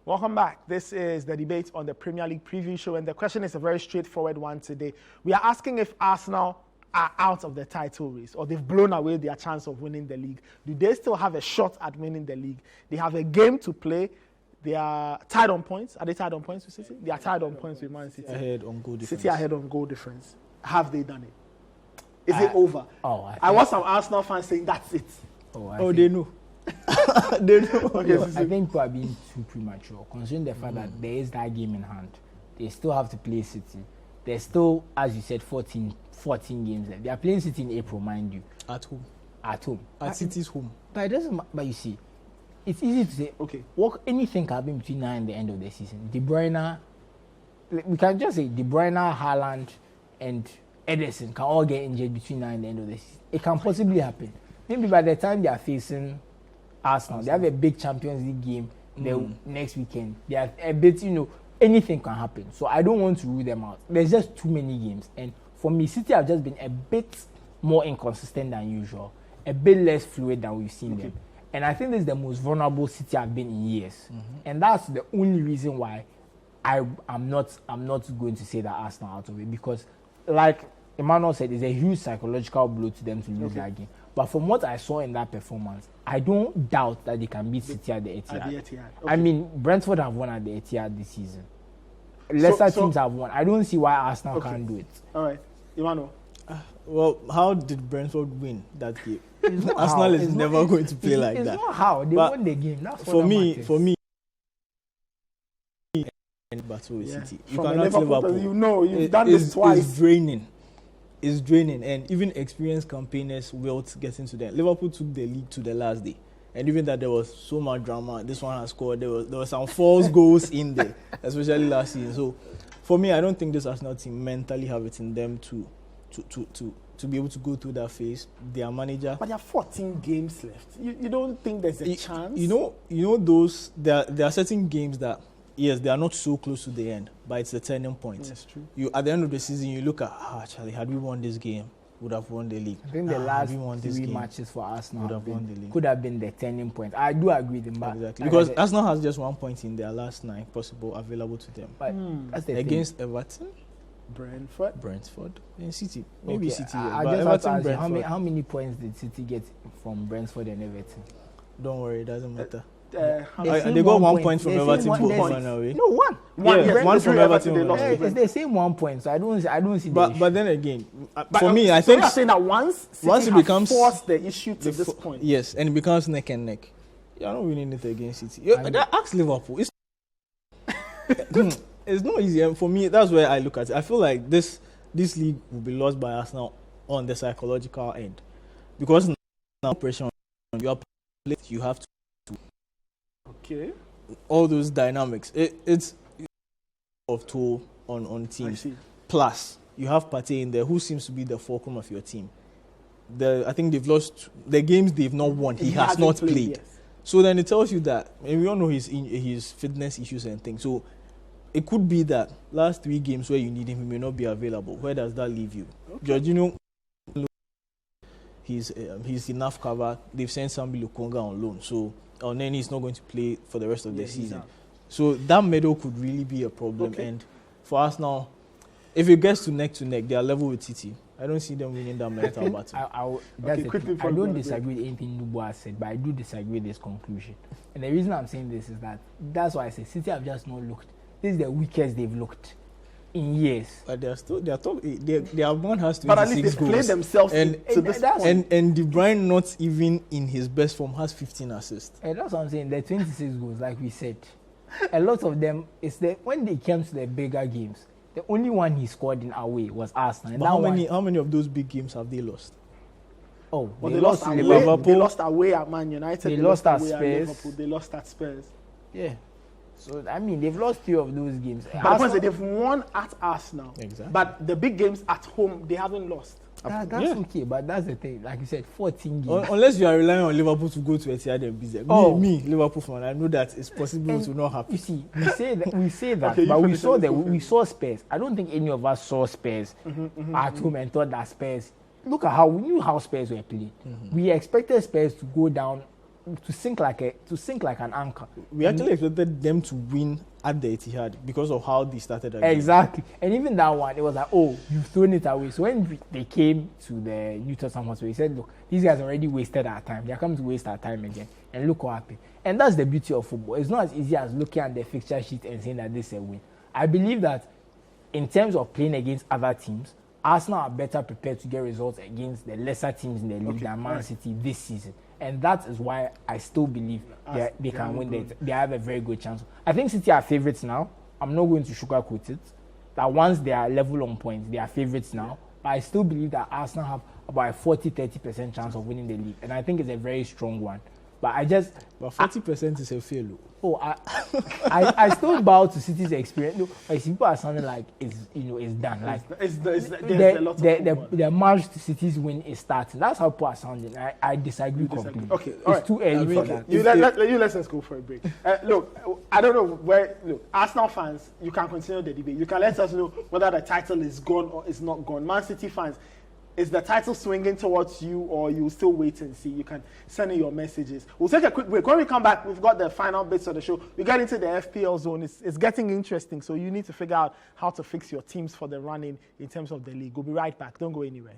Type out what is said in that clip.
Welcome back. This is the debate on the Premier League preview show, and the question is a very straightforward one today. We are asking if Arsenal are out of the title race or they've blown away their chance of winning the league. Do they still have a shot at winning the league? They have a game to play. They are tied on points. Are they tied on points with City? They are tied on points with Man City. Ahead on goal difference. City ahead on goal difference. Have they done it? Is it over? I want some Arsenal fans saying that's it. They know. They know. Okay, I think we are being too premature, considering the fact that there is that game in hand. They still have to play City. There's still, as you said, 14 games left. They are playing City in April, mind you. At home. At City's home. But it doesn't. But you see, it's easy to say. Okay, anything can happen between now and the end of the season. De Bruyne, we can just say De Bruyne, Haaland, and Ederson can all get injured between now and the end of the season. It can possibly happen. Maybe by the time they are facing Arsenal, they have a big Champions League game the next weekend. They are a bit, anything can happen. So I don't want to rule them out. There's just too many games. And for me, City have just been a bit more inconsistent than usual, a bit less fluid than we've seen them. And I think this is the most vulnerable City I've been in years. And that's the only reason why I'm not going to say that Arsenal are out of it, because like Emmanuel said, it's a huge psychological blow to them to lose that game. But from what I saw in that performance, I don't doubt that they can beat City at the Etihad. I mean, Brentford have won at the Etihad this season. Lesser teams have won. I don't see why Arsenal can't do it. All right, Emmanuel. Well, how did Brentford win that game? Arsenal is never going to play like that. It's not how. They won the game. That's for me, battle with City. You cannot Liverpool. You've done this twice. It's draining, and even experienced campaigners wilt get into that. Liverpool took the lead to the last day, and even that there was so much drama. This one has scored. There were some false goals in there, especially last season. So, for me, I don't think this Arsenal team mentally have it in them to be able to go through that phase. Their manager, but there are 14 games left. You don't think there's a chance? Those there are certain games that. Yes, they are not so close to the end, but it's a turning point. That's true. At the end of the season, you look at, Charlie, had we won this game, would have won the league. I think the last 3 matches for Arsenal could have been the turning point. I do agree with him. Exactly. Because Arsenal has just 1 point in their last 9 possible available to them. But that's the against thing. Everton, Brentford, and City. Maybe City. I just have to ask, how many points did City get from Brentford and Everton? Don't worry, it doesn't matter. They got 1 point from Everton. No, one. One from Everton. They lost. It's the same 1 point, so I don't see. But then again, for me, I think you're saying that once it becomes forced the issue to this point. Yes, and it becomes neck and neck. You're not winning it against City. Ask Liverpool. It's not easy. And for me, that's where I look at it. I feel like this league will be lost by Arsenal on the psychological end, because now pressure on you have to. Okay. All those dynamics. It's of toll on teams. Plus, you have Partey in there, who seems to be the fulcrum of your team. I think they've lost the games they've not won. He has not played. Yes. So then it tells you that, and we all know his fitness issues and things. So it could be that last 3 games where you need him, he may not be available. Where does that leave you? Okay. Jorginho, he's enough cover. They've sent Sambi Lukonga on loan. So Nene is not going to play for the rest of the season. So that medal could really be a problem. Okay. And for us now, if it gets to neck, they are level with City. I don't see them winning that mental battle. I don't disagree with anything Nubo has said, but I do disagree with this conclusion. And the reason I'm saying this is that's why I say City have just not looked. This is the weakest they've looked in years. But they are still top. Their one has 26 goals. But at least they played themselves to this point. And De Bruyne, not even in his best form, has 15 assists. And that's what I'm saying. The 26 goals, like we said, a lot of them when they came to the bigger games, the only one he scored in away was Arsenal. But how many of those big games have they lost? Oh, they lost away. They lost away at Man United. They lost at Spurs. They lost at Spurs. Yeah. So, I mean, they've lost 2 of those games. But they've won at Arsenal. Exactly. But the big games at home, they haven't lost. That's okay, but that's the thing. Like you said, 14 games. Unless you are relying on Liverpool to go to Etihad and beat them. Me, Liverpool fan, I know that it's possible to not happen. You see, we say that, okay, but we saw Spurs. I don't think any of us saw Spurs at home and thought that Spurs. Look at how we knew how Spurs were playing. We expected Spurs to go down to sink like an anchor. We actually expected them to win at the Etihad because of how they started. Exactly, and even that one, it was like, oh, you've thrown it away. So when they came to the New Tottenham Hotspur, he said, look, these guys already wasted our time. They are coming to waste our time again. And look what happened. And that's the beauty of football. It's not as easy as looking at the fixture sheet and saying that this is a win. I believe that in terms of playing against other teams, Arsenal are better prepared to get results against the lesser teams in the league than Man City this season. And that is why I still believe they can win it. They have a very good chance. I think City are favourites now. I'm not going to sugarcoat it. That once they are level on points, they are favourites now. But I still believe that Arsenal have about a 40-30% chance of winning the league. And I think it's a very strong one. But 40% is a fail. Oh, I still bow to City's experience. No, people are sounding like it's done. Like the march to City's win is starting. That's how people are sounding. I disagree completely. Okay, it's too early for that. Let's just go for a break. Look, I don't know where. Look, Arsenal fans, you can continue the debate. You can let us know whether the title is gone or is not gone. Man City fans, is the title swinging towards you, or you still wait and see? You can send in your messages. We'll take a quick break. When we come back, we've got the final bits of the show. We get into the FPL zone. It's getting interesting, so you need to figure out how to fix your teams for the running in terms of the league. We'll be right back. Don't go anywhere.